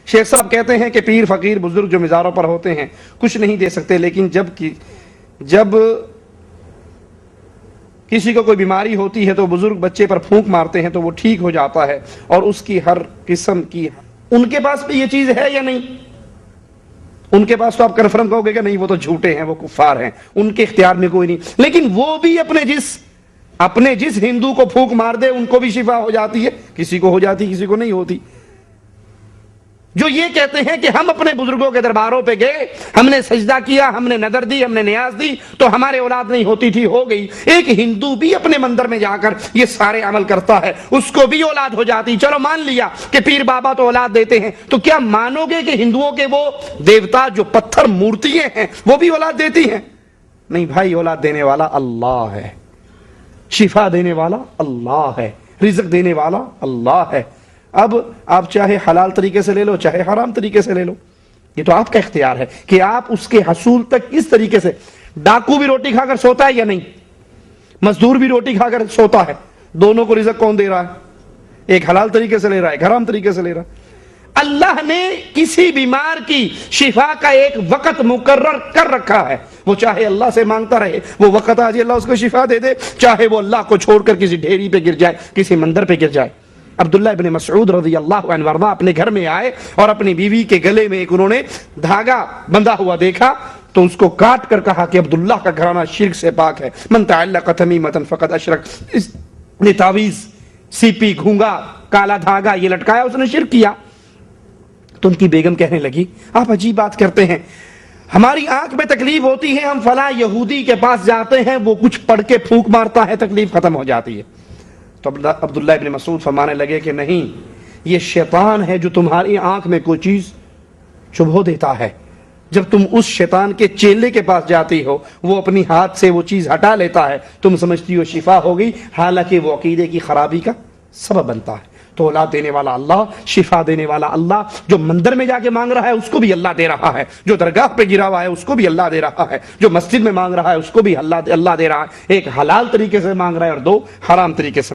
شیخ صاحب کہتے ہیں کہ پیر فقیر بزرگ جو مزاروں پر ہوتے ہیں کچھ نہیں دے سکتے، لیکن جب کسی کو کوئی بیماری ہوتی ہے تو بزرگ بچے پر پھونک مارتے ہیں تو وہ ٹھیک ہو جاتا ہے، اور اس کی ہر قسم کی، ان کے پاس بھی یہ چیز ہے یا نہیں؟ ان کے پاس تو آپ کنفرم کہو گے کہ نہیں وہ تو جھوٹے ہیں، وہ کفار ہیں، ان کے اختیار میں کوئی نہیں، لیکن وہ بھی اپنے جس ہندو کو پھونک مار دے ان کو بھی شفا ہو جاتی ہے، کسی کو ہو جاتی کسی کو نہیں ہوتی۔ جو یہ کہتے ہیں کہ ہم اپنے بزرگوں کے درباروں پہ گئے، ہم نے سجدہ کیا، ہم نے نظر دی، ہم نے نیاز دی تو ہمارے اولاد نہیں ہوتی تھی، ہو گئی۔ ایک ہندو بھی اپنے مندر میں جا کر یہ سارے عمل کرتا ہے، اس کو بھی اولاد ہو جاتی۔ چلو مان لیا کہ پیر بابا تو اولاد دیتے ہیں، تو کیا مانو گے کہ ہندوؤں کے وہ دیوتا جو پتھر مورتیاں ہیں وہ بھی اولاد دیتی ہیں؟ نہیں بھائی، اولاد دینے والا اللہ ہے، شفا دینے والا اللہ ہے، رزق دینے والا اللہ ہے۔ اب آپ چاہے حلال طریقے سے لے لو چاہے حرام طریقے سے لے لو، یہ تو آپ کا اختیار ہے کہ آپ اس کے حصول تک کس طریقے سے۔ ڈاکو بھی روٹی کھا کر سوتا ہے یا نہیں؟ مزدور بھی روٹی کھا کر سوتا ہے، دونوں کو رزق کون دے رہا ہے؟ ایک حلال طریقے سے لے رہا ہے، ایک حرام طریقے سے لے رہا ہے۔ اللہ نے کسی بیمار کی شفا کا ایک وقت مقرر کر رکھا ہے، وہ چاہے اللہ سے مانگتا رہے، وہ وقت آ جائے اللہ اس کو شفا دے دے، چاہے وہ اللہ کو چھوڑ کر کسی ڈھیری پہ گر جائے، کسی مندر پہ گر جائے۔ عبداللہ ابن مسعود رضی اللہ عنہ وارضہ اپنے گھر میں آئے اور اپنی بیوی کے گلے میں ایک انہوں نے دھاگا بندھا ہوا دیکھا تو اس کو کاٹ کر کہا کہ عبداللہ کا گھرانہ شرک سے پاک ہے، من تعلق تمیمۃ فقد اشرک۔ اس نے تعویذ، سیپی، گھونگا، کالا دھاگا یہ لٹکایا، اس نے شرک کیا۔ تو ان کی بیگم کہنے لگی آپ عجیب بات کرتے ہیں، ہماری آنکھ میں تکلیف ہوتی ہے، ہم فلاں یہودی کے پاس جاتے ہیں، وہ کچھ پڑھ کے پھونک مارتا ہے، تکلیف ختم ہو جاتی ہے۔ تو عبداللہ ابن مسعود فرمانے لگے کہ نہیں، یہ شیطان ہے جو تمہاری آنکھ میں کوئی چیز چبھو دیتا ہے، جب تم اس شیطان کے چیلے کے پاس جاتی ہو وہ اپنی ہاتھ سے وہ چیز ہٹا لیتا ہے، تم سمجھتی ہو شفا ہو گئی، حالانکہ وہ عقیدے کی خرابی کا سبب بنتا ہے۔ تو اولاد دینے والا اللہ، شفا دینے والا اللہ، جو مندر میں جا کے مانگ رہا ہے اس کو بھی اللہ دے رہا ہے، جو درگاہ پہ گرا ہوا ہے اس کو بھی اللہ دے رہا ہے، جو مسجد میں مانگ رہا ہے اس کو بھی اللہ دے رہا ہے۔ ایک حلال طریقے سے مانگ رہا ہے اور دو حرام طریقے سے۔